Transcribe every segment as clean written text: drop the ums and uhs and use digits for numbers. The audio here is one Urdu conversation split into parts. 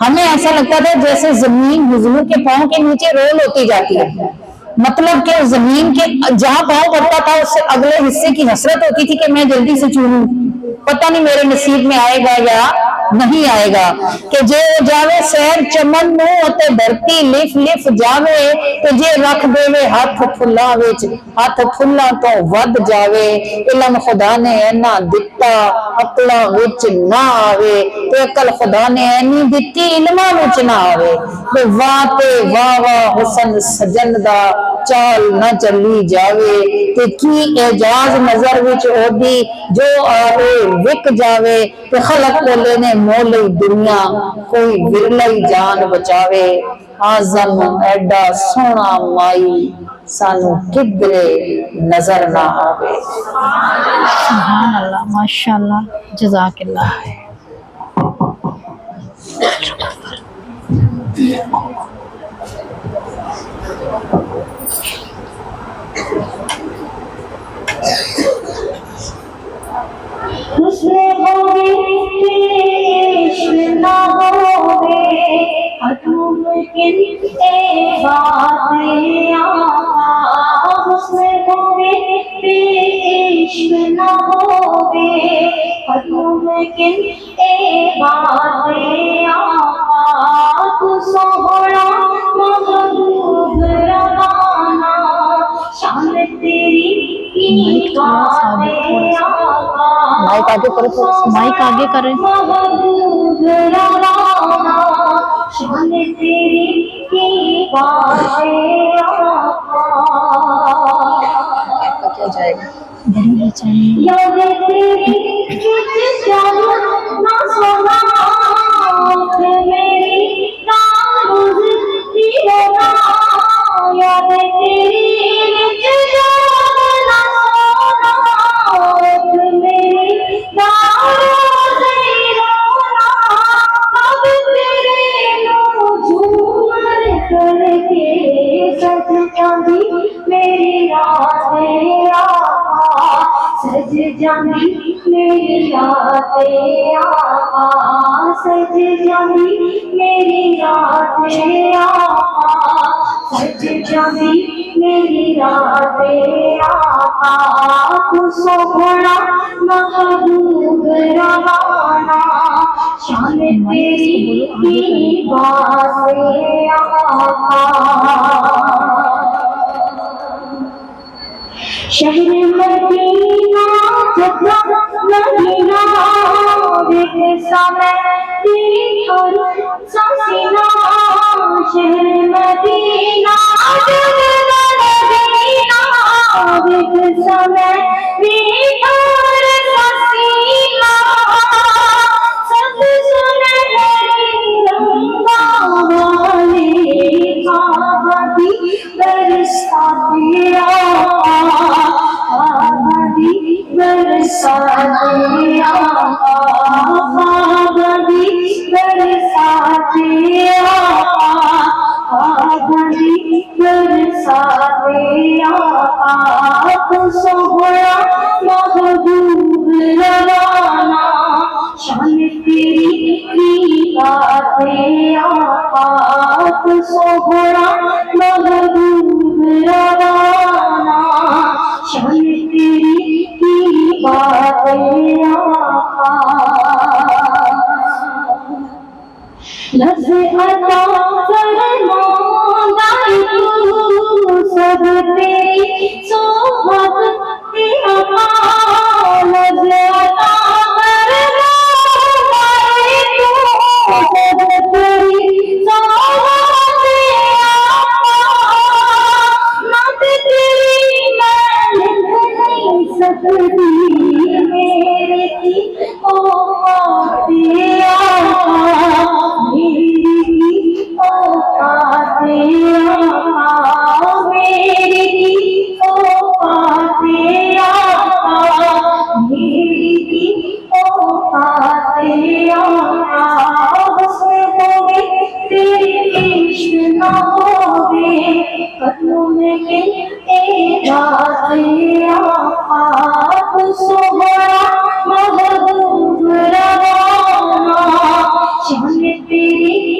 ہمیں ایسا لگتا تھا جیسے زمین حضور کے پاؤں کے نیچے رول ہوتی جاتی ہے، مطلب کہ زمین کے جہاں پاؤں پڑتا تھا اس سے اگلے حصے کی حسرت ہوتی تھی کہ میں جلدی سے چونوں، پتہ نہیں میرے نصیب میں آئے گا یا نہیں آئے گا، کہ جے جاوے سیر چمن نو تے دھرتی لف لف جاوے، تے جے رکھ دے وے ہاتھ پھلاں وچ ہاتھ پھلاں تو ود جاوے، علم خدا نے اینا دتا عقلاں وچ نہ آوے، تے عقل خدا نے اینی دتی علماں وچ نہ آوے، تے واہ واہ حسن سجن دا چال نہ چلی جاوے، تے کی اعجاز نظر وچ اودی جو آوے وک جاوے، تے خلق بولے نے مولی دنیا کوئی ورلائی جان بچاوے، آزم ایڈا سونا مائی سانو کدرے نظر نہ آوے۔ سبحان اللہ، ماشاء اللہ، جزاک اللہ۔ حسن ہوے عشق نہ ہوے حتم کن اے باتیں آقا، حسن ہوے عشق نہ ہوے حتم کن اے باتیں آقا، تو سوہنا محبوب روانہ شان تیری کی باتیں آقا، مائک آگے کرو، مائک آگے کریں۔ محبوب روانہ شان تیری کی باتیں آقا، کیا جائے گا؟ بڑی بے چینی۔ یاد تیری کچھ جانا نہ سونا میری روز کی ہونا، یاد تیری کچھ جانا نہ سونا میری روز کی ہونا، اب تیرے نو جھومر کر کے سج جاندی میری راتیں آقا، سج جاندی میری راتیں آقا، سج جاندی میری راتیں آقا، سج جاندی میری راتیں آقا، تو سوہنا محبوب روانہ شان تیری کی باتیں آقا، شہر مدینہ جدہ مدینہ دیکھ سامے تیری ہر سینہ، شہر مدینہ جدہ مدینہ دیکھ سامے تیری ہر سینہ، سب سنہری رنگاں والے کعبہ کی برساتیں آقا، کعبہ کی برساتیں آقا، کعبہ کی برساتیں آقا، کعبہ کی برساتیں آقا، تو سوہنا محبوب روانہ شان تیری کی باتیں آقا، تو سوہنا محبوب روانہ شان تیری کی باتیں آقا، لفظ عطا فرماندہ تو سب تیری صحبت کے آقا، لفظ عطا فرماندہ تو سب تیری صحبت کے آقا، نعت تیری میں لکھ نہیں سکتی میرے کی اوقاتیں آقا، میری کی اوقاتیں آقا، میری کی اوقاتیں آقا، میری کی اوقاتیں آقا، حسن ہوے تیری عشق نہ ہوے قدم کے اے باتیں آقا، تو سوہنا محبوب روانہ شان تیری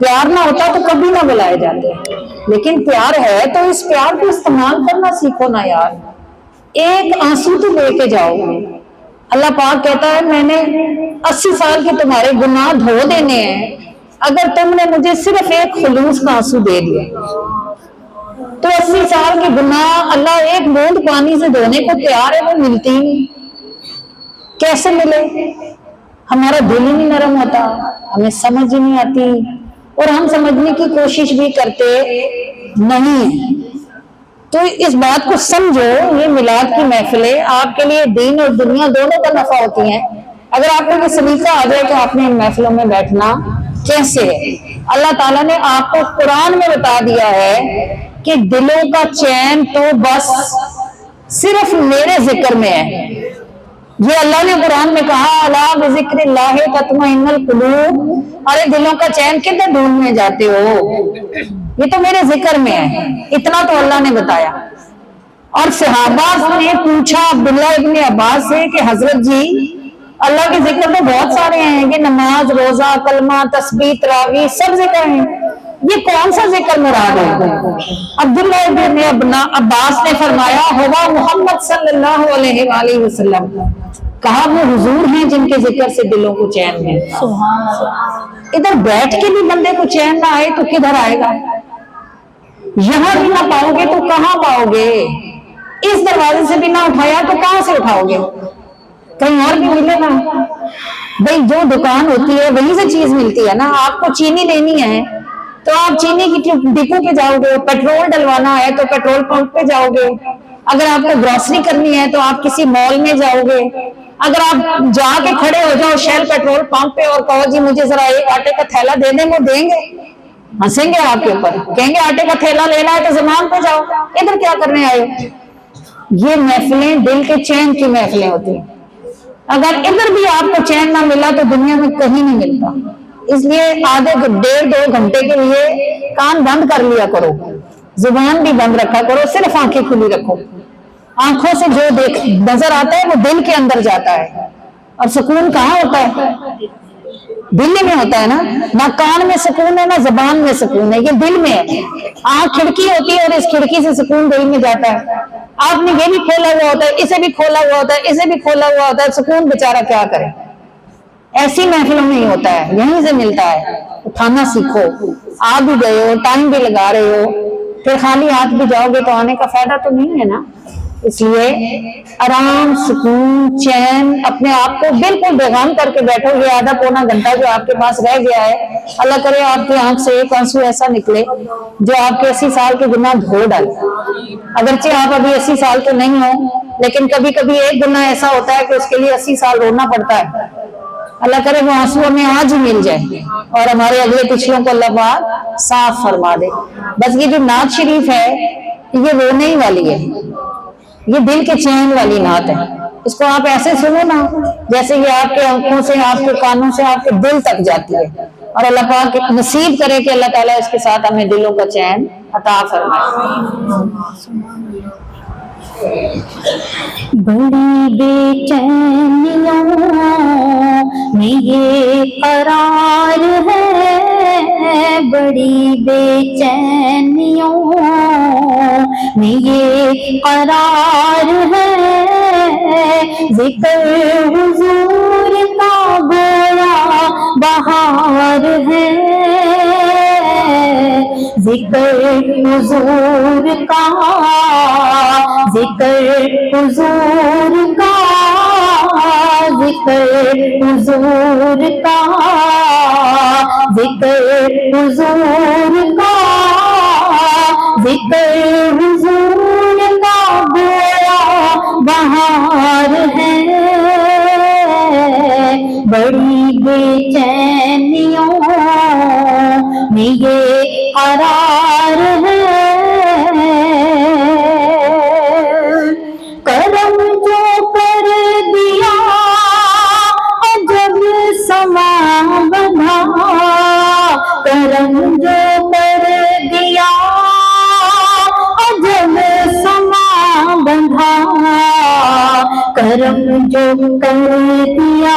پیار نہ ہوتا تو کبھی نہ بلائے جاتے, لیکن پیار ہے تو اس پیار کو استعمال کرنا سیکھو نا یار. ایک آنسو تو لے کے جاؤ. اللہ پاک کہتا ہے میں نے 80 سال کے تمہارے گناہ دھو دینے ہیں, اگر تم نے مجھے صرف ایک خلوص کا آنسو دے دیا تو 80 سال کے گناہ اللہ ایک بوند پانی سے دھونے کو تیار ہے. وہ ملتی نہیں, کیسے ملے؟ ہمارا دل ہی نہیں نرم ہوتا, ہمیں سمجھ ہی نہیں آتی, اور ہم سمجھنے کی کوشش بھی کرتے نہیں ہیں. تو اس بات کو سمجھو, یہ میلاد کی محفلیں آپ کے لیے دین اور دنیا دونوں کا نفع ہوتی ہیں. اگر آپ کو یہ سلیقہ آ جائے کہ آپ نے ان محفلوں میں بیٹھنا کیسے ہے, اللہ تعالیٰ نے آپ کو قرآن میں بتا دیا ہے کہ دلوں کا چین تو بس صرف میرے ذکر میں ہے. یہ اللہ نے قرآن میں کہا الا بذکر اللہ تطمئن القلوب, ارے دلوں کا چین کدھر ڈھونڈنے جاتے ہو, یہ تو میرے ذکر میں ہے. اتنا تو اللہ نے بتایا. اور صحابہ نے پوچھا عبداللہ ابن عباس سے کہ حضرت جی اللہ کے ذکر تو بہت سارے ہیں, یہ نماز, روزہ, کلمہ, تسبیح, تراویح سب ذکر ہیں, یہ کون سا ذکر مراد ہے؟ عبداللہ ابن عباس نے فرمایا ہوا محمد صلی اللہ علیہ وآلہ وسلم. کہا وہ حضور ہیں جن کے ذکر سے دلوں کو چین ملتا. سبحان اللہ. ادھر بیٹھ کے بھی بندے کو چین نہ آئے تو کدھر آئے گا؟ یہاں بھی نہ پاؤ گے تو کہاں پاؤ گے؟ اس دروازے سے بھی نہ اٹھایا تو کہاں سے اٹھاؤ گے؟ کہیں اور بھی ملے گا. بھئی جو دکان ہوتی ہے وہیں سے چیز ملتی ہے نا. آپ کو چینی لینی ہے تو آپ چینی کی ڈپو پہ جاؤ گے, پیٹرول ڈلوانا ہے تو پیٹرول پمپ پہ جاؤ گے, اگر آپ کو گروسری کرنی ہے تو آپ کسی مال میں جاؤ گے. اگر آپ جا کے کھڑے ہو جاؤ شیل پیٹرول پمپ پہ اور کہو جی مجھے ذرا ایک آٹے کا تھیلا دے دیں, وہ دیں گے؟ ہنسیں گے آپ کے اوپر, کہیں گے آٹے کا تھیلا لینا ہے تو زمان پہ جاؤ, ادھر کیا کرنے آئے ہو؟ یہ محفلیں دل کے چین کی محفلیں ہوتی ہیں. اگر ادھر بھی آپ کو چین نہ ملا تو دنیا میں کہیں نہیں ملتا. اس لیے آدھے 1.5-2 گھنٹے کے لیے کان بند کر لیا کرو, زبان بھی بند رکھا کرو, صرف آنکھیں کھلی رکھو. آنکھوں سے جو نظر آتا ہے وہ دل کے اندر جاتا ہے. اور سکون کہاں ہوتا ہے؟ دل میں ہوتا ہے نا. نہ کان میں سکون ہے نہ زبان میں سکون ہے, یہ دل میں ہے. آنکھ کھڑکی ہوتی ہے اور اس کھڑکی سے سکون دل میں جاتا ہے. آپ نے یہ بھی کھولا ہوا ہوتا ہے, اسے بھی کھولا ہوا ہوتا ہے, اسے بھی کھولا ہوا ہوتا ہے, سکون بیچارہ کیا کرے. ایسی محفلوں میں ہی ہوتا ہے, یہیں سے ملتا ہے. اٹھانا سیکھو. آ بھی گئے ہو, ٹائم بھی لگا رہے ہو, پھر خالی ہاتھ بھی جاؤ گے تو آنے کا فائدہ تو نہیں ہے نا. اس لیے آرام, سکون, چین, اپنے آپ کو بالکل بیغام کر کے بیٹھو. یہ آدھا پونا گھنٹہ جو آپ کے پاس رہ گیا ہے, اللہ کرے آپ کی آنکھ سے ایک آنسو ایسا نکلے جو آپ کے 80 سال کے گناہ دھو ڈالے. اگرچہ آپ ابھی 80 سال کے نہیں ہو, لیکن کبھی کبھی ایک گناہ ایسا ہوتا ہے کہ اس کے لیے 80 سال رونا پڑتا ہے. اللہ کرے وہ آنسو ہمیں آج ہی مل جائے اور ہمارے اگلے پچھلوں کو اللہ پاک صاف فرما دے. بس یہ جو نعت شریف ہے یہ رونے ہی والی ہے, یہ دل کے چین والی نعت ہے. اس کو آپ ایسے سنو نا جیسے یہ آپ کے آنکھوں سے, آپ کے کانوں سے, آپ کے دل تک جاتی ہے. اور اللہ پاک نصیب کرے کہ اللہ تعالیٰ اس کے ساتھ ہمیں دلوں کا چین عطا فرمائے. بڑی بے چینیوں میں یہ قرار ہے, بڑی بے چینیوں میں یہ قرار ہے, ذکر حضور کا گویا بہار ہے, ذکر حضور کا, ذکر حضور کا, ذکر حضور کا, ذکر حضور کا, ذکر حضور کا گویا بہار ہے. بڑی بے چینیوں میں یہ قرار ہے, کرم جو کر دیا جب سما بندھا, کرم جو کر دیا جب سما بندھا, کرم جو کر دیا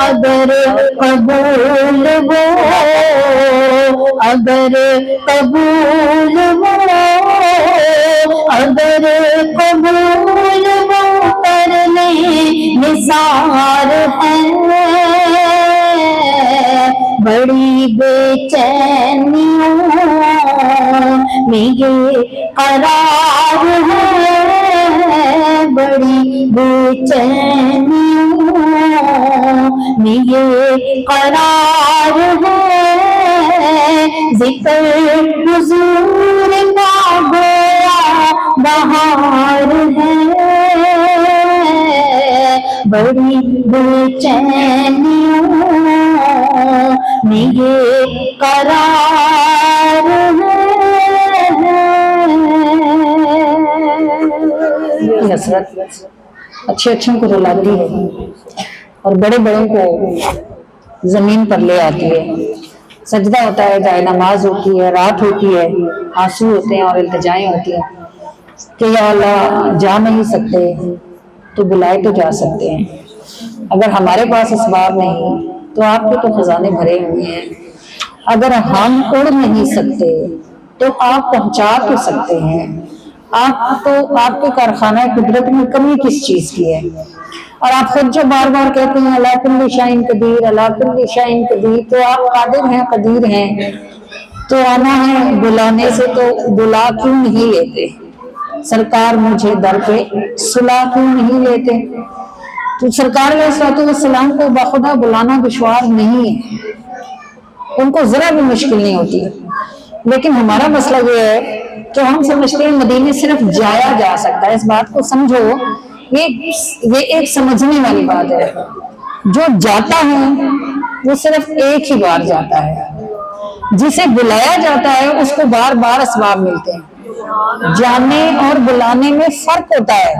اگر قبول وہ اگر قبول وہ اگر قبول وہ کر لیں نثار ہے بڑی بے چینیوں میں یہ قرار ہے بڑی بے چینیوں میں یہ قرار ہے ذکر حضور کا گویا بہار ہے بڑی بے چینیوں میں یہ قرار ہے حسرت اچھے اچھوں کو رلاتی ہے اور بڑے بڑوں کو زمین پر لے آتی ہے سجدہ ہوتا ہے جائے نماز ہوتی ہے رات ہوتی ہے آنسو ہوتے ہیں اور التجائیں ہوتی ہیں کہ یا اللہ جا نہیں سکتے تو بلائے تو جا سکتے ہیں اگر ہمارے پاس اسباب نہیں تو آپ کے تو خزانے بھرے ہوئے ہیں اگر ہم اڑ نہیں سکتے تو آپ پہنچا تو سکتے ہیں آپ کے کارخانہ قدرت میں کمی کس چیز کی ہے اور آپ خود جو بار بار کہتے ہیں اللہ کل شیء قدیر اللہ کل شیء قدیر تو آپ قادر ہیں قدیر ہیں تو آنا ہے بلانے سے تو بلا کیوں نہیں لیتے سرکار مجھے در پہ صلح کیوں نہیں لیتے تو سرکار علیہ السلام کو بخدا بلانا دشوار نہیں ہے ان کو ذرا بھی مشکل نہیں ہوتی لیکن ہمارا مسئلہ یہ ہے کہ ہم سمجھتے ہیں مدینے صرف جایا جا سکتا ہے اس بات کو سمجھو یہ ایک سمجھنے والی بات ہے جو جاتا ہے وہ صرف ایک ہی بار جاتا ہے جسے بلایا جاتا ہے اس کو بار بار اسباب ملتے ہیں جانے اور بلانے میں فرق ہوتا ہے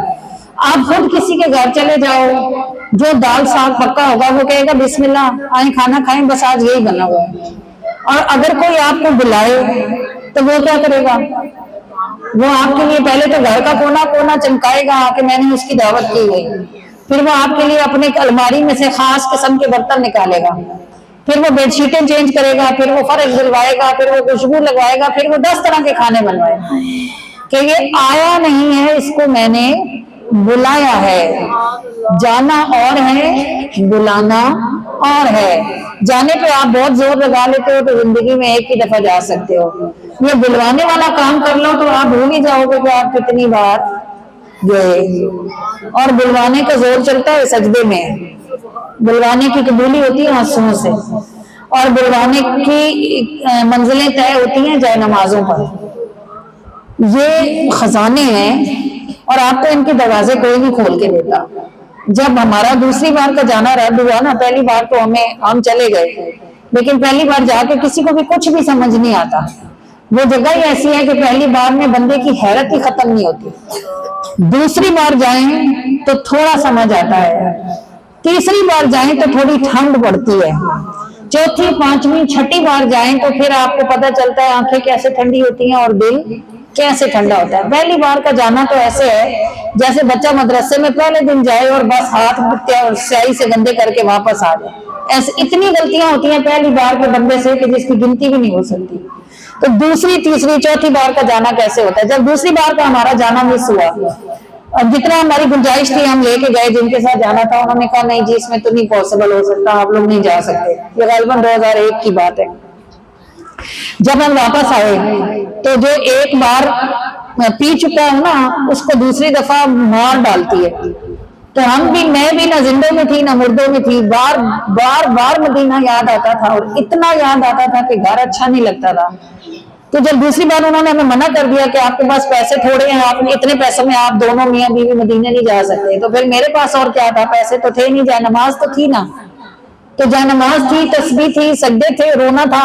آپ خود کسی کے گھر چلے جاؤ جو دال ساگ پکا ہوگا وہ کہے گا بسم اللہ آئیں کھانا کھائیں بس آج یہی بنا ہوا ہے اور اگر کوئی آپ کو بلائے تو وہ کیا کرے گا وہ آپ کے لیے پہلے تو گھر کا کونا کونا چمکائے گا کہ میں نے اس کی دعوت کی گئی پھر وہ آپ کے لیے اپنے الماری میں سے خاص قسم کے برتن نکالے گا پھر وہ بیڈ شیٹیں چینج کرے گا پھر وہ فرش دلوائے گا پھر وہ خوشبو لگوائے گا پھر وہ 10 طرح کے کھانے بنوائے گا کہ یہ آیا نہیں ہے اس کو میں نے بلایا ہے جانا اور ہے بلانا اور ہے جانے پہ آپ بہت زور لگا لیتے ہو تو زندگی میں ایک ہی دفعہ جا سکتے ہو یہ بلوانے والا کام کر لو تو آپ بھول ہی جاؤ گے کہ آپ کتنی بار گئے اور بلوانے کا زور چلتا ہے سجدے میں بلوانے کی قبولی ہوتی ہے آنسوؤں سے اور بلوانے کی منزلیں طے ہوتی ہیں جائے نمازوں پر یہ خزانے ہیں اور آپ کو ان کے دروازے کوئی نہیں کھول کے دیتا جب ہمارا دوسری بار کا جانا رد ہوا نا پہلی بار تو ہم چلے گئے لیکن پہلی بار جا کے کسی کو بھی کچھ بھی سمجھ نہیں آتا وہ جگہ ہی ایسی ہے کہ پہلی بار میں بندے کی حیرت ہی ختم نہیں ہوتی دوسری بار جائیں تو تھوڑا سمجھ آتا ہے تیسری بار جائیں تو تھوڑی ٹھنڈ پڑتی ہے چوتھی پانچویں چھٹی بار جائیں تو پھر آپ کو پتہ چلتا ہے آنکھیں کیسے ٹھنڈی ہوتی ہیں اور دل کیسے ٹھنڈا ہوتا ہے پہلی بار کا جانا تو ایسے ہے جیسے بچہ مدرسے میں پہلے دن جائے اور بس ہاتھ سیاہی سے گندے کر کے واپس آ جائے ایسے اتنی غلطیاں ہوتی ہیں پہلی بار کے بندے سے کہ جس کی گنتی بھی نہیں ہو سکتی تو دوسری تیسری چوتھی بار کا جانا کیسے ہوتا ہے جب دوسری بار کا ہمارا جانا مس ہوا اور جتنا ہماری گنجائش تھی ہم لے کے گئے جن کے ساتھ جانا تھا انہوں نے کہا نہیں جی اس میں تو نہیں پاسبل ہو سکتا آپ لوگ نہیں جا سکتے یہ غالباً 2001 کی بات ہے جب ہم واپس آئے تو جو ایک بار پی چکا ہے نا اس کو دوسری دفعہ مار ڈالتی ہے تو میں بھی نہ زندوں میں تھی نہ مردوں میں تھی بار بار مدینہ یاد آتا تھا اور اتنا یاد آتا تھا کہ گھر اچھا نہیں لگتا تھا تو جب دوسری بار انہوں نے ہمیں منع کر دیا کہ آپ کے پاس پیسے تھوڑے ہیں آپ اتنے پیسوں میں آپ دونوں میاں بیوی مدینے نہیں جا سکتے تو پھر میرے پاس اور کیا تھا پیسے تو تھے نہیں جائے نماز تو تھی نا تو جائے نماز تھی تسبیح تھی سجدے تھے رونا تھا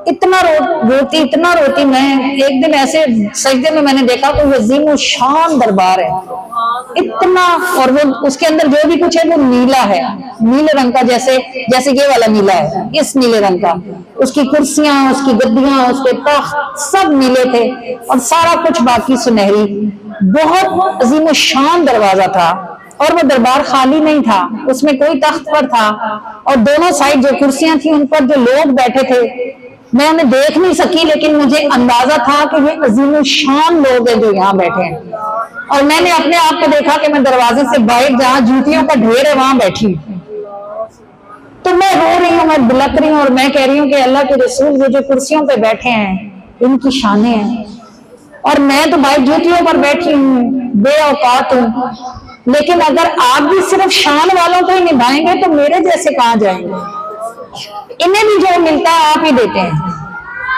اتنا روتی میں ایک دن ایسے سجدے میں نے دیکھا کہ عظیم و شان دربار ہے اتنا اور وہ اس کے اندر جو بھی کچھ ہے وہ نیلا ہے نیلے رنگ کا جیسے یہ والا نیلا ہے اس نیلے رنگ کا اس کی کرسیاں اس کی گدیاں اس کے تخت سب نیلے تھے اور سارا کچھ باقی سنہری بہت عظیم و شان دروازہ تھا اور وہ دربار خالی نہیں تھا, اس میں کوئی تخت پر تھا, اور دونوں سائڈ جو کرسیاں تھیں ان پر جو لوگ بیٹھے تھے میں انہیں دیکھ نہیں سکی, لیکن مجھے اندازہ تھا کہ یہ عظیم الشان لوگ ہیں جو یہاں بیٹھے ہیں. اور میں نے اپنے آپ کو دیکھا کہ میں دروازے سے باہر جہاں جوتیوں کا ڈھیر ہے وہاں بیٹھی ہوں. تو میں رو رہی ہوں, میں بلک رہی ہوں, اور میں کہہ رہی ہوں کہ اللہ کے رسول یہ جو کرسیوں پہ بیٹھے ہیں ان کی شانیں ہیں, اور میں تو باہر جوتیوں پر بیٹھی ہوں, بے اوقات ہوں. لیکن اگر آپ بھی صرف شان والوں کو ہی نبھائیں گے تو میرے جیسے کہاں جائیں گے؟ انہیں بھی جو ملتا ہے آپ ہی دیتے ہیں,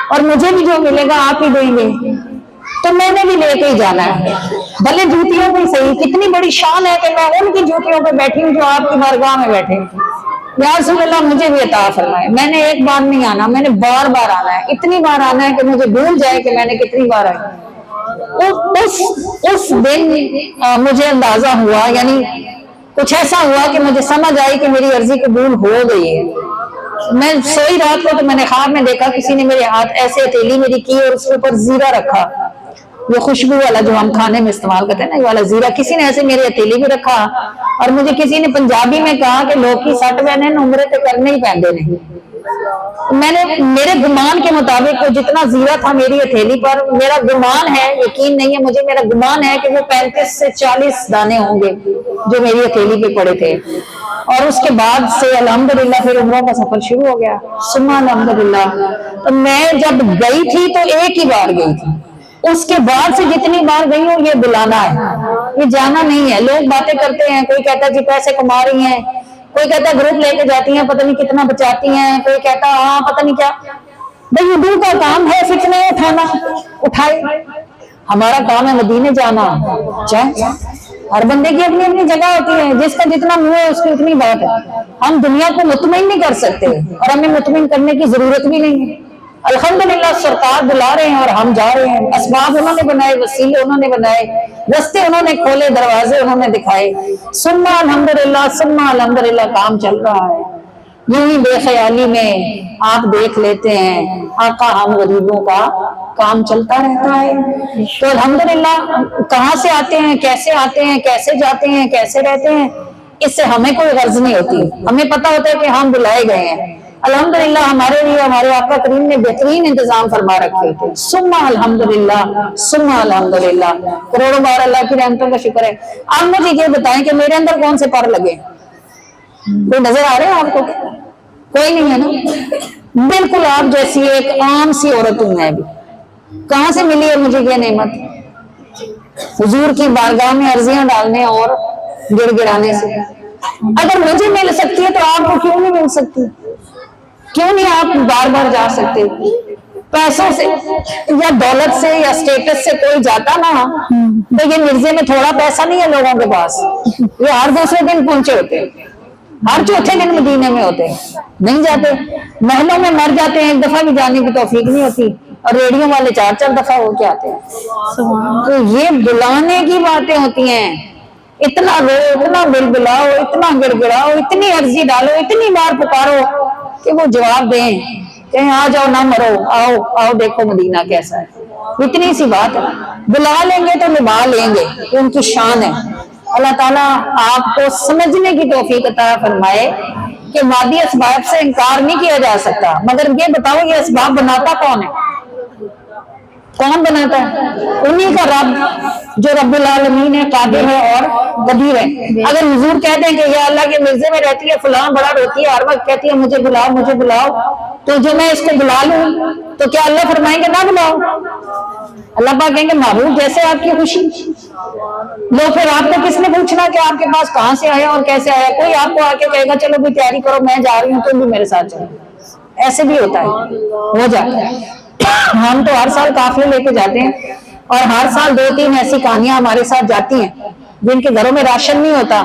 اور مجھے بھی جو ملے گا آپ ہی دیں گے, تو میں نے بھی لے کے ہی جانا ہے, بھلے جوتیوں کو صحیح. کتنی بڑی شان ہے کہ میں ان کی جوتیوں پہ بیٹھی ہوں جو آپ کی بارگاہ میں بیٹھے ہیں. یا رسول اللہ مجھے بھی عطا فرمائے. میں نے ایک بار نہیں آنا, میں نے بار بار آنا ہے, اتنی بار آنا ہے کہ مجھے بھول جائے کہ میں نے کتنی بار آئی. اس دن مجھے اندازہ ہوا, یعنی کچھ ایسا ہوا کہ مجھے سمجھ آئی کہ میری عرضی قبول ہو گئی ہے. میں سوئی رات کو تو میں نے خواب میں دیکھا کسی نے میرے ہاتھ ایسے ہتھیلی میری کی اور اس کے اوپر زیرہ رکھا, وہ خوشبو والا جو ہم کھانے میں استعمال کرتے ہیں نا, یہ والا زیرہ. کسی نے ایسے میری ہتھیلی بھی رکھا, اور مجھے کسی نے پنجابی میں کہا کہ لوگ کی سٹ بہنے عمرے تے کرنے ہی پہنتے نہیں. میں نے میرے گمان کے مطابق وہ جتنا زیرہ تھا میری ہتھیلی پر, میرا گمان ہے, یقین نہیں ہے مجھے, میرا گمان ہے کہ وہ 35 سے 40 دانے ہوں گے جو میری ہتھیلی پہ پڑے تھے. اور اس کے بعد سے الحمدللہ پھر عمرہ کا سفر شروع ہو گیا. سما الحمدللہ. تو میں جب گئی تھی تو ایک ہی بار گئی تھی, اس کے بعد سے جتنی بار گئی ہوں یہ بلانا ہے, یہ جانا نہیں ہے. لوگ باتیں کرتے ہیں, کوئی کہتا ہے جی پیسے کما رہی ہیں, کوئی کہتا ہے گروپ لے کے جاتی ہیں پتہ نہیں کتنا بچاتی ہیں, کوئی کہتا ہے ہاں پتہ نہیں کیا. بھئی اردو کا کام ہے فتنے اٹھانا, اٹھائے. ہمارا کام ہے مدینے جانا. ہر بندے کی اپنی اپنی جگہ ہوتی ہے, جس کا جتنا منہ ہے اس کی اتنی بات ہے. ہم دنیا کو مطمئن نہیں کر سکتے, اور ہمیں مطمئن کرنے کی ضرورت بھی نہیں ہے. الحمدللہ سرکار بلا رہے ہیں اور ہم جا رہے ہیں. اسباب انہوں نے بنائے, وسیلے انہوں نے بنائے, رستے انہوں نے کھولے, دروازے انہوں نے دکھائے. سما الحمدللہ, سما الحمدللہ. کام چل رہا ہے. یوں ہی بے خیالی میں آپ دیکھ لیتے ہیں آقا ہم غریبوں کا کام چلتا رہتا ہے. تو الحمدللہ کہاں سے آتے ہیں, کیسے آتے ہیں, کیسے جاتے ہیں, کیسے رہتے ہیں, اس سے ہمیں کوئی غرض نہیں ہوتی. ہمیں پتہ ہوتا ہے کہ ہم بلائے گئے ہیں. الحمدللہ ہمارے لیے ہمارے آقا کریم نے بہترین انتظام فرما رکھے ہوتے. سما الحمدللہ, سما الحمدللہ. کروڑوں بار اللہ کی رحمتوں کا شکر ہے. اب مجھے یہ بتائیں کہ میرے اندر کون سے پر لگے؟ کوئی نظر آ رہے ہیں آپ کو؟ کوئی نہیں ہے نا. بالکل آپ جیسی ایک عام سی عورت ہوں میں بھی. کہاں سے ملی ہے مجھے یہ نعمت؟ حضور کی بارگاہ میں عرضیاں ڈالنے اور گڑ گڑانے سے. اگر مجھے مل سکتی ہے تو آپ کو کیوں نہیں مل سکتی؟ کیوں نہیں آپ بار بار جا سکتے؟ پیسوں سے یا دولت سے یا اسٹیٹس سے کوئی جاتا نا, تو یہ مرزے میں تھوڑا پیسہ نہیں ہے لوگوں کے پاس. یہ ہر دوسرے دن پہنچے ہوتے ہیں, ہر چوتھے دن مدینے میں ہوتے ہیں, نہیں جاتے. محلوں میں مر جاتے ہیں, ایک دفعہ بھی جانے کی توفیق نہیں ہوتی, اور ریڈیو والے 4 دفعہ ہو کے آتے ہیں. تو یہ بلانے کی باتیں ہوتی ہیں. اتنا رو, اتنا بل بلاؤ, اتنا گڑ گڑاؤ, اتنی عرضی ڈالو, اتنی بار پکارو کہ وہ جواب دیں, کہیں آ جاؤ نہ مرو, آؤ آؤ دیکھو مدینہ کیسا ہے. اتنی سی بات ہے. بلا لیں گے تو نبھا لیں گے, یہ ان کی شان ہے. اللہ تعالیٰ آپ کو سمجھنے کی توفیق عطا فرمائے کہ مادی اسباب سے انکار نہیں کیا جا سکتا. مگر یہ بتاؤ یہ اسباب بناتا کون ہے؟ کون بناتا ہے؟ انہی کا رب جو رب العالمین ہے, قادر ہے اور قدیر ہے. اگر حضور کہہ دیں کہ یا اللہ کے مرزے میں رہتی ہے فلاں بڑا روتی ہے, ہر وقت کہتی ہے مجھے بلاؤ مجھے بلاؤ, تو جو میں اس کو بلا لوں تو کیا اللہ فرمائیں گے نہ بلاؤ؟ اللہ پاک کہیں گے محبوب جیسے آپ کی خوشی. لو پھر آپ کو کس نے پوچھنا کہ آپ کے پاس کہاں سے آیا اور کیسے آیا؟ کوئی آپ کو آ کے کہے گا چلو بھی تیاری کرو میں جا رہی ہوں تم بھی میرے ساتھ چلو. ایسے بھی ہوتا ہے, ہو جاتا ہے. ہم تو ہر سال قافلے لے کے جاتے ہیں, اور ہر سال 2-3 ایسی کہانیاں ہمارے ساتھ جاتی ہیں جن کے گھروں میں راشن نہیں ہوتا,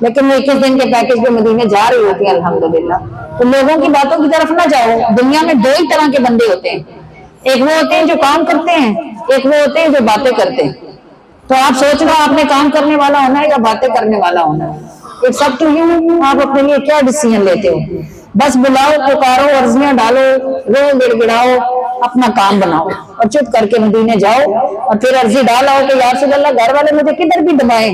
لیکن وہ 21 دن کے پیکج پہ مدینے جا رہی ہوتی ہیں الحمدللہ. تو لوگوں کی باتوں کی طرف نہ جاؤ. دنیا میں 2 ہی طرح کے بندے ہوتے ہیں, ایک وہ ہوتے ہیں جو کام کرتے ہیں, ایک وہ ہوتے ہیں جو باتیں کرتے ہیں. تو آپ سوچ رہے آپ نے کام کرنے والا ہونا ہے یا باتیں کرنے والا ہونا ہے؟ It's up to you. آپ اپنے لیے کیا ڈیسیژن لیتے ہو؟ بس بلاؤ, پکارو, عرضیاں گڑ گڑاؤ, اپنا کام بناؤ اور چپ کر کے مدینے جاؤ, اور پھر عرضی ڈال آؤ کہ یا رسول اللہ گھر والے مجھے کدھر بھی دبائیں,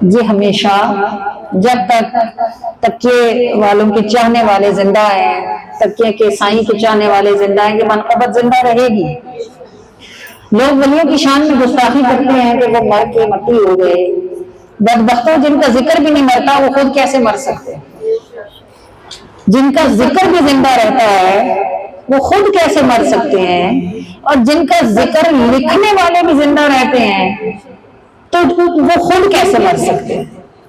یہ ہمیشہ جب تک تکیے والوں کے چاہنے والے زندہ ہیں، تکیے کے سائیں کے چاہنے والے زندہ ہیں، یہ منقبت زندہ رہے گی۔ لوگ ولیوں کی شان میں گستاخی کرتے ہیں کہ وہ مر کے مٹی ہو گئے، بدبختوں جن کا ذکر بھی نہیں مرتا وہ خود کیسے مر سکتے؟ جن کا ذکر بھی زندہ رہتا ہے وہ خود کیسے مر سکتے ہیں؟ اور جن کا ذکر لکھنے والے بھی زندہ رہتے ہیں تو وہ خود کیسے مر سکتے ہیں؟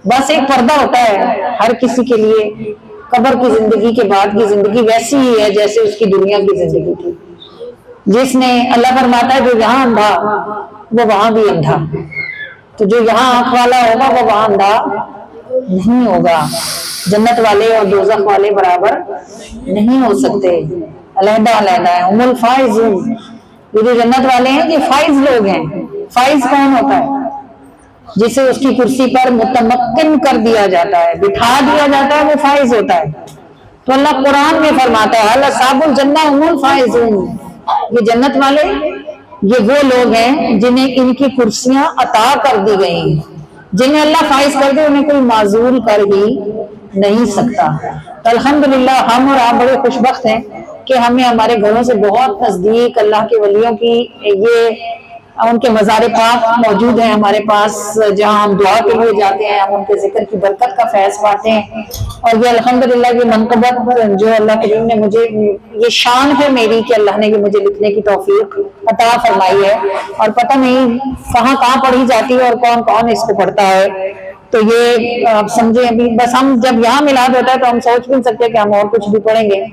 بس ایک پردہ ہوتا ہے ہر کسی کے لیے، قبر کی زندگی کے بعد کی زندگی ویسی ہی ہے جیسے اس کی دنیا کی زندگی تھی۔ جس نے اللہ فرماتا ہے جو یہاں اندھا وہ وہاں بھی اندھا، تو جو یہاں آنکھ والا ہوگا وہ وہاں اندھا نہیں ہوگا۔ جنت والے اور دوزخ والے برابر نہیں ہو سکتے، علیحدہ علیحدہ ہے۔ ہم الفائزون، یہ جو جنت والے ہیں یہ فائز لوگ ہیں۔ فائز کون ہوتا ہے؟ جسے اس کی کرسی پر متمکن کر دیا جاتا ہے، بٹھا دیا جاتا ہے، وہ فائز ہوتا ہے۔ تو اللہ قرآن میں فرماتا ہے اللہ اصحاب الجنہ هم الفائزون، یہ جنت والے یہ وہ لوگ ہیں جنہیں ان کی کرسیاں عطا کر دی گئیں، جنہیں اللہ فائز کر دے انہیں کوئی معزول کر ہی نہیں سکتا۔ تو الحمدللہ ہم اور آپ بڑے خوش بخت ہیں کہ ہمیں ہمارے گھروں سے بہت نزدیک اللہ کے ولیوں کی یہ ان کے مزار پاک موجود ہیں ہمارے پاس، جہاں ہم دعا کے لیے جاتے ہیں، ہم ان کے ذکر کی برکت کا فیض پاتے ہیں۔ اور یہ الحمدللہ یہ منقبت جو اللہ کریم نے مجھے، یہ شان ہے میری کہ اللہ نے یہ مجھے لکھنے کی توفیق عطا فرمائی ہے، اور پتہ نہیں کہاں پڑھی جاتی ہے اور کون کون اس کو پڑھتا ہے۔ تو یہ آپ سمجھیں ابھی بس ہم جب یہاں میلاد ہوتا ہے تو ہم سوچ بھی نہیں سکتے کہ ہم اور کچھ بھی پڑھیں گے،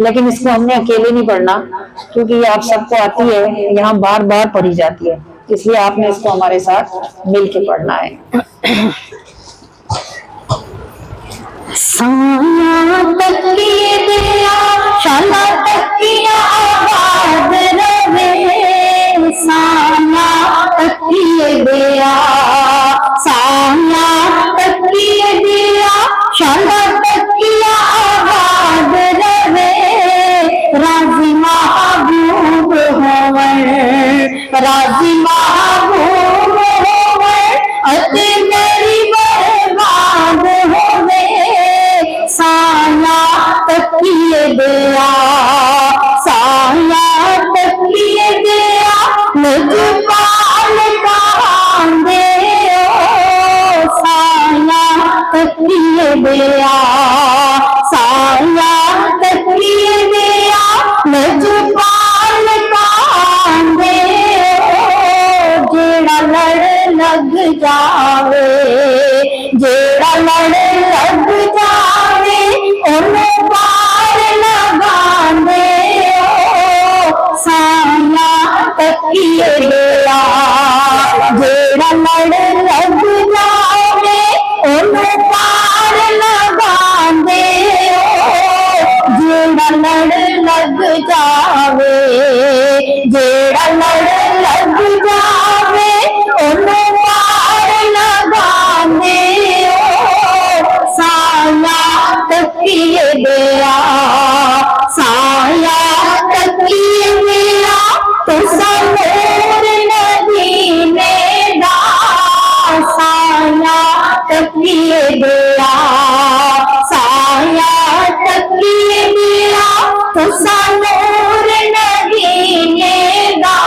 لیکن اس کو ہم نے اکیلے نہیں پڑھنا کیونکہ یہ آپ سب کو آتی ہے، یہاں بار بار پڑھی جاتی ہے، اس لیے آپ نے اس کو ہمارے ساتھ مل کے پڑھنا ہے۔ سایہ تکیے دیا شالا تکیا آباد رہے، سایہ تکیے دیا، سایہ تکیے دیا شالا تکیا آباد رہے، راضی محبوب ہوئے، راضی محبوب ہوئے، اتے میری برباد ہوئے، سایہ تکیے دیا، سایہ تکیے دیا، مجھ پال کہاں دے، سایہ تکیے دیا، سایہ تکیے دیا، مجھ پال کہاں دے، جیڑا لڑ لگ جاوے، جیڑا لڑ لگ جاوے، انہوں پار لگا دے، سایہ تکیے دیا، جیڑا لڑ لگ جاوے، انہوں پار لگا دے، جیڑا لڑ لگ جاوے، جیڑا لڑ لگ جاوے، انہوں پار لگا دے، سایہ تکیے دیا، سایہ تکیے دیا، تو سنور مدینے دا، سایہ تکیے دیا، سایہ تکیے دیا، تو سنور مدینے دا،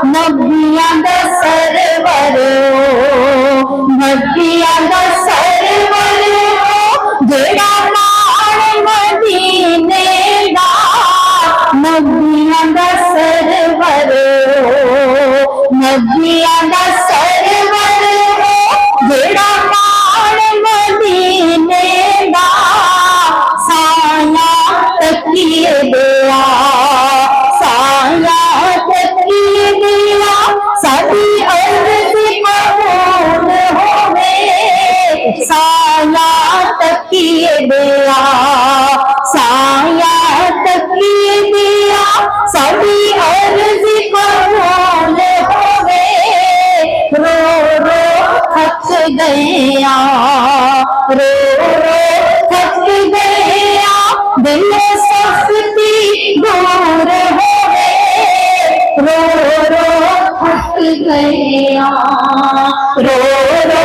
نبیاں دا سرور ہو، نبیاں دا سرور ہو، جڑا نال مدینے دا، نبیاں دا سرور ہو، نبیاں دا سرور ہو، جڑا نال مدینے دا، سایہ تکیے دیا، سایہ تکیے دیا، سبھی عرض قبول ہوئے، سایہ تکیے دیا، سایہ تکیے دیا، سبھی عرض قبول ہوئے، رو رو تھک گیا، رو رو تھک گیا، دل سختی دور ہوئے، رو رو تھک گیا، رو رو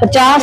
50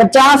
50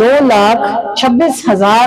2,26,000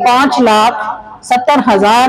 5,70,000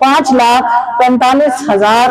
5,45,000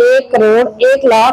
1,01,00,000